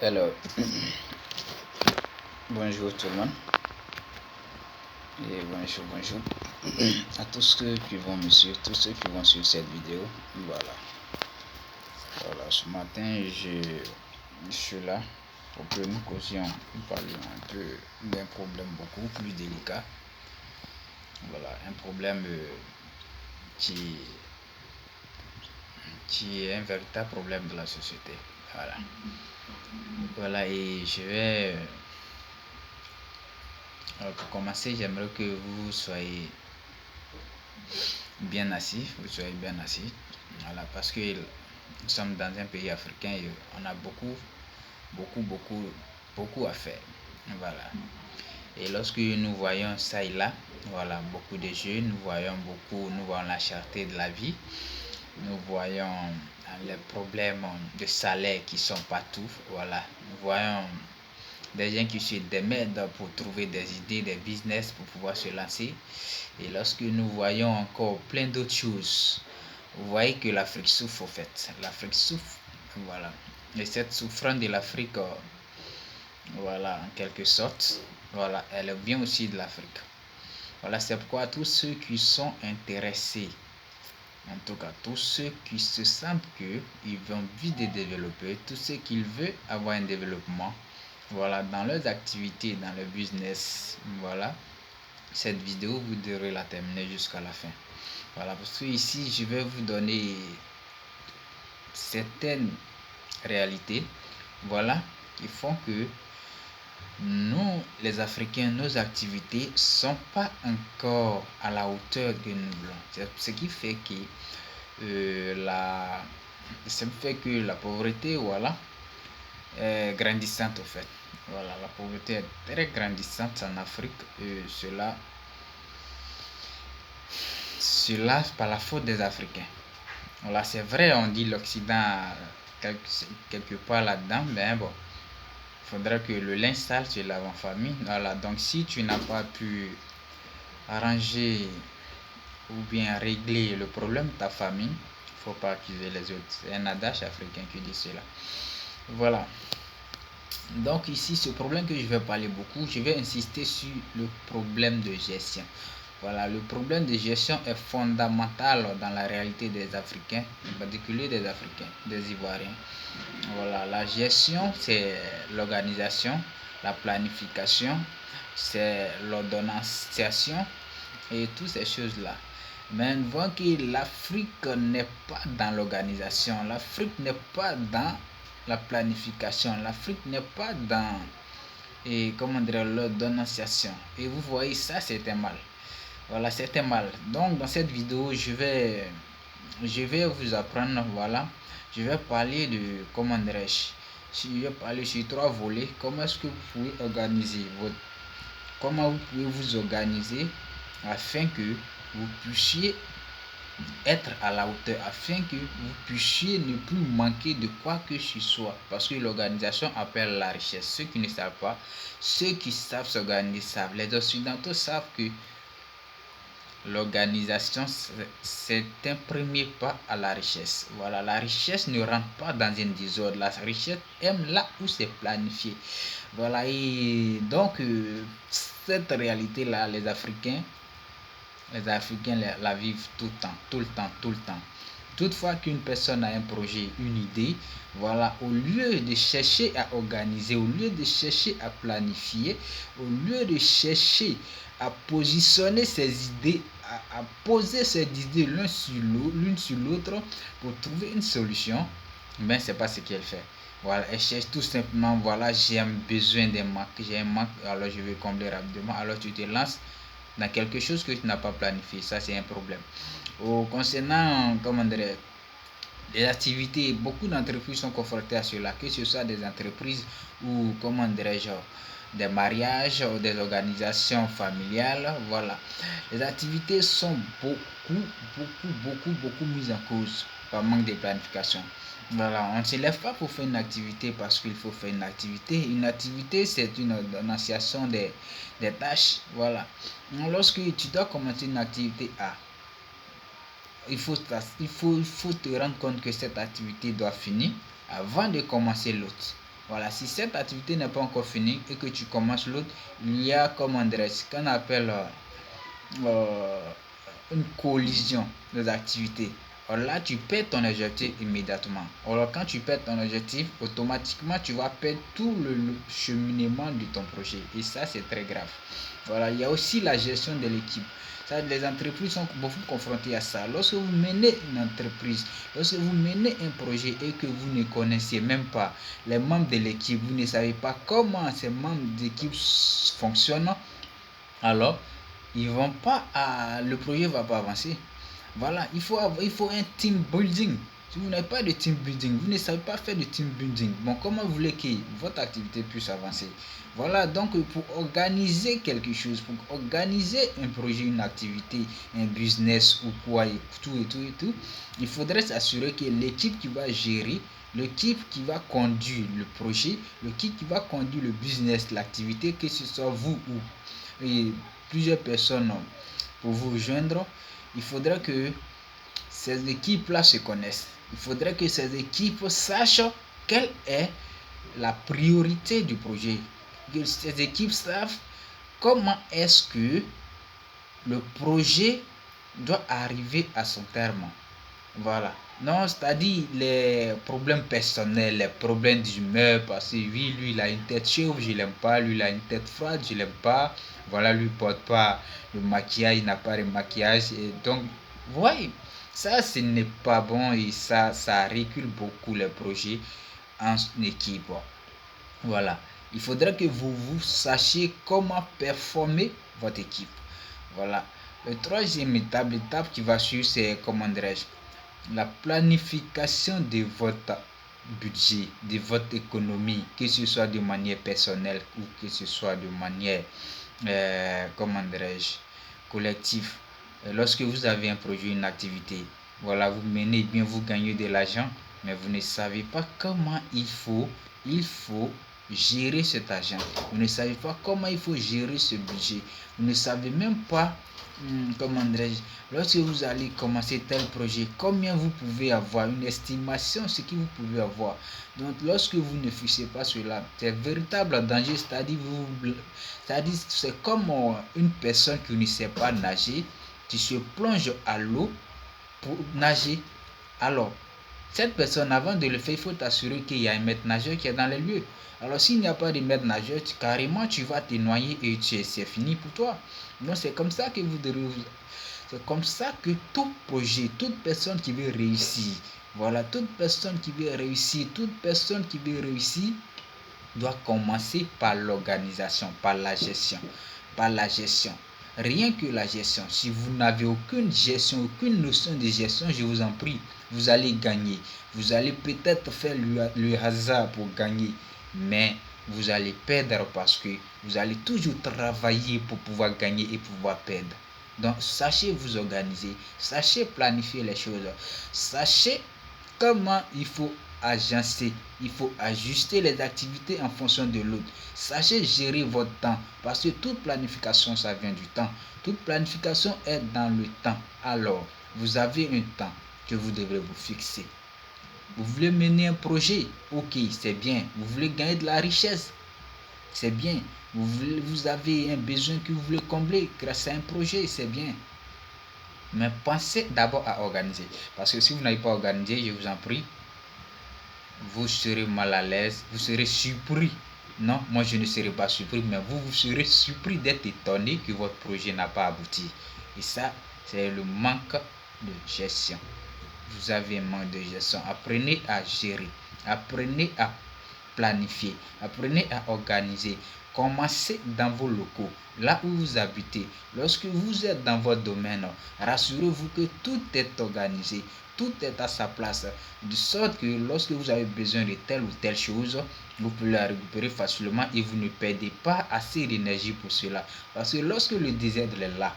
Alors, bonjour tout le monde et bonjour à tous ceux qui vont me suivre, tous ceux qui vont suivre cette vidéo. Voilà, ce matin je suis là pour que nous causions, nous parlions un peu d'un problème beaucoup plus délicat. Voilà, un problème qui est un véritable problème de la société. Voilà, et je vais pour commencer, j'aimerais que vous soyez bien assis, voilà, parce que nous sommes dans un pays africain et on a beaucoup à faire, voilà. Et lorsque nous voyons ça et là, voilà, beaucoup de jeunes, nous voyons la cherté de la vie, nous voyons les problèmes de salaire qui sont partout, voilà, nous voyons des gens qui se démerdent pour trouver des idées, des business pour pouvoir se lancer. Et lorsque nous voyons encore plein d'autres choses, vous voyez que l'Afrique souffre au fait. L'Afrique souffre, voilà. Et cette souffrance de l'Afrique, voilà, en quelque sorte, voilà, elle vient aussi de l'Afrique. Voilà, c'est pourquoi tous ceux qui sont intéressés, en tout cas tous ceux qui se sentent qu'ils ont envie de développer, tous ceux qui veulent avoir un développement, voilà, dans leurs activités, dans le business, voilà, cette vidéo vous devrez la terminer jusqu'à la fin. Voilà, parce que ici je vais vous donner certaines réalités, voilà, qui font que nous, les Africains, nos activités sont pas encore à la hauteur que nous voulons. C'est ce qui fait que la pauvreté, voilà, est grandissante au fait. Voilà, la pauvreté est très grandissante en Afrique et cela par la faute des Africains. Voilà, c'est vrai, on dit l'Occident quelque part là-dedans, mais bon, il faudra que le linge sale se lave en famille. Voilà, donc si tu n'as pas pu arranger ou bien régler le problème de ta famille, il ne faut pas accuser les autres. C'est un adage africain qui dit cela. Voilà. Donc ici, ce problème que je vais parler beaucoup, je vais insister sur le problème de gestion. Voilà, le problème de gestion est fondamental dans la réalité des Africains, en particulier des Africains, des Ivoiriens. Voilà, la gestion, c'est l'organisation, la planification, c'est l'ordonnanciation et toutes ces choses-là. Mais nous voyons que l'Afrique n'est pas dans l'organisation, l'Afrique n'est pas dans la planification, l'Afrique n'est pas dans l'ordonnanciation. Et vous voyez, ça c'est un mal. Voilà, c'est un mal. Donc dans cette vidéo, je vais vous apprendre, voilà, je vais parler de, je vais parler sur 3 volets. Comment est-ce que vous pouvez organiser comment vous pouvez vous organiser afin que vous puissiez être à la hauteur, afin que vous puissiez ne plus manquer de quoi que ce soit, parce que l'organisation appelle la richesse. Ceux qui ne savent pas, ceux qui savent s'organiser savent. Les Occidentaux savent que l'organisation, c'est un premier pas à la richesse. Voilà, la richesse ne rentre pas dans un désordre. La richesse aime là où c'est planifié. Voilà, et donc cette réalité-là, les Africains la vivent tout le temps. Toutefois qu'une personne a un projet, une idée, voilà, au lieu de chercher à organiser, au lieu de chercher à planifier, au lieu de chercher à positionner ses idées, à poser ses idées l'une sur l'autre pour trouver une solution, mais c'est pas ce qu'elle fait. Voilà, elle cherche tout simplement, voilà, j'ai un besoin d'un manque, j'ai un manque, alors je vais combler rapidement, alors tu te lances dans quelque chose que tu n'as pas planifié. Ça, c'est un problème. Concernant, les activités, beaucoup d'entreprises sont confrontées à cela, que ce soit des entreprises ou, des mariages ou des organisations familiales. Voilà. Les activités sont beaucoup mises en cause par manque de planification. Voilà, on ne se lève pas pour faire une activité parce qu'il faut faire une activité. Une activité, c'est une organisation des tâches. Voilà. Lorsque tu dois commencer une activité A, il faut te rendre compte que cette activité doit finir avant de commencer l'autre. Voilà, si cette activité n'est pas encore finie et que tu commences l'autre, il y a, ce qu'on appelle une collision des activités. Alors là, tu perds ton objectif immédiatement. Alors quand tu perds ton objectif, automatiquement, tu vas perdre tout le cheminement de ton projet. Et ça, c'est très grave. Voilà, il y a aussi la gestion de l'équipe. Ça, les entreprises sont beaucoup confrontées à ça. Lorsque vous menez une entreprise, lorsque vous menez un projet et que vous ne connaissez même pas les membres de l'équipe, vous ne savez pas comment ces membres d'équipe fonctionnent, alors ils vont pas le projet va pas avancer. Voilà, il faut un team building. Si vous n'avez pas de team building, vous ne savez pas faire de team building, bon, comment vous voulez que votre activité puisse avancer? Voilà, donc pour organiser quelque chose, pour organiser un projet, une activité, un business ou quoi, et tout, il faudrait s'assurer que l'équipe qui va gérer, l'équipe qui va conduire le projet, l'équipe qui va conduire le business, l'activité, que ce soit vous ou plusieurs personnes pour vous rejoindre, il faudrait que ces équipes-là se connaissent. Il faudrait que ces équipes sachent quelle est la priorité du projet. Que ces équipes savent comment est-ce que le projet doit arriver à son terme. Voilà. Non, c'est-à-dire les problèmes personnels, les problèmes d'humeur, parce que oui, lui, il a une tête chauve, je l'aime pas, lui, il a une tête froide, je l'aime pas. Voilà, lui, il porte pas le maquillage, il n'a pas de maquillage. Et donc, voyez, ça, ce n'est pas bon et ça recule beaucoup les projets en équipe. Voilà. Il faudrait que vous sachiez comment performer votre équipe. Voilà. Le troisième l'étape qui va suivre, c'est, comment dirais-je, la planification de votre budget, de votre économie, que ce soit de manière personnelle ou que ce soit de manière, comment dirais-je, collective. Lorsque vous avez un projet, une activité, voilà, vous menez bien, vous gagnez de l'argent, mais vous ne savez pas comment il faut gérer cet argent. Vous ne savez pas comment il faut gérer ce budget. Vous ne savez même pas, comment dirais-je, lorsque vous allez commencer tel projet, combien vous pouvez avoir, une estimation, ce que vous pouvez avoir. Donc, lorsque vous ne fixez pas cela, c'est un véritable danger, c'est-à-dire c'est comme une personne qui ne sait pas nager, qui se plonge à l'eau pour nager. Alors, cette personne, avant de le faire, il faut t'assurer qu'il y a un maître nageur qui est dans les lieux. Alors, s'il n'y a pas de maître nageur, carrément, tu vas te noyer et c'est fini pour toi. Donc, c'est comme ça que vous devez... C'est comme ça que tout projet, toute personne qui veut réussir, voilà, toute personne qui veut réussir, doit commencer par l'organisation, par la gestion. Rien que la gestion. Si vous n'avez aucune gestion, aucune notion de gestion, je vous en prie, vous allez gagner. Vous allez peut-être faire le hasard pour gagner, mais vous allez perdre parce que vous allez toujours travailler pour pouvoir gagner et pouvoir perdre. Donc, sachez vous organiser, sachez planifier les choses, sachez comment il faut agencer, il faut ajuster les activités en fonction de l'autre. Sachez gérer votre temps parce que toute planification, ça vient du temps. Toute planification est dans le temps. Alors, vous avez un temps que vous devrez vous fixer. Vous voulez mener un projet, ok, c'est bien. Vous voulez gagner de la richesse, c'est bien. Vous avez un besoin que vous voulez combler grâce à un projet, c'est bien. Mais pensez d'abord à organiser. Parce que si vous n'avez pas organisé, je vous en prie, vous serez mal à l'aise, vous serez surpris. Non, moi je ne serai pas surpris, mais vous serez surpris d'être étonné que votre projet n'a pas abouti. Et ça, c'est le manque de gestion. Vous avez un manque de gestion. Apprenez à gérer. Apprenez à planifier. Apprenez à organiser. Commencez dans vos locaux, là où vous habitez. Lorsque vous êtes dans votre domaine, rassurez-vous que tout est organisé, tout est à sa place, de sorte que lorsque vous avez besoin de telle ou telle chose, vous pouvez la récupérer facilement et vous ne perdez pas assez d'énergie pour cela. Parce que lorsque le désordre est là,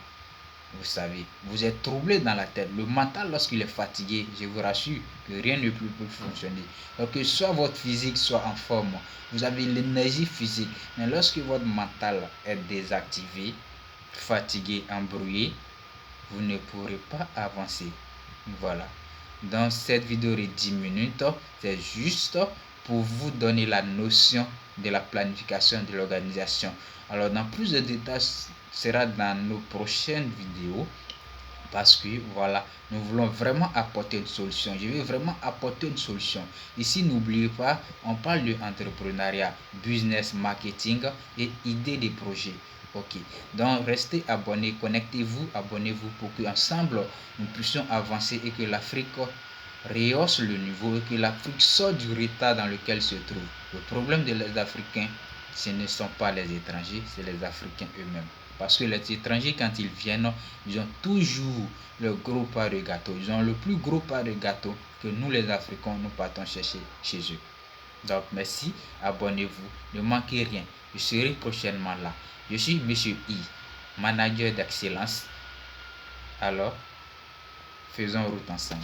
vous savez, vous êtes troublé dans la tête. Le mental, lorsqu'il est fatigué, je vous rassure que rien ne peut fonctionner. Donc, que soit votre physique soit en forme, vous avez l'énergie physique. Mais lorsque votre mental est désactivé, fatigué, embrouillé, vous ne pourrez pas avancer. Voilà. Dans cette vidéo de 10 minutes, c'est juste pour vous donner la notion de la planification de l'organisation. Alors, dans plus de détails sera dans nos prochaines vidéos, parce que voilà, nous voulons vraiment apporter une solution. Je vais vraiment apporter une solution. Ici, n'oubliez pas, on parle de entrepreneuriat, business, marketing et idées de projets. Ok, donc restez abonnés, connectez-vous, abonnez-vous pour qu'ensemble nous puissions avancer et que l'Afrique rehausse le niveau et que l'Afrique sorte du retard dans lequel elle se trouve. Le problème des Africains, ce ne sont pas les étrangers, c'est les Africains eux-mêmes. Parce que les étrangers, quand ils viennent, ils ont toujours le gros part de gâteau. Ils ont le plus gros part de gâteau que nous, les Africains, nous partons chercher chez eux. Donc, merci, abonnez-vous, ne manquez rien. Je serai prochainement là. Je suis Monsieur I, manager d'excellence. Alors, faisons route ensemble.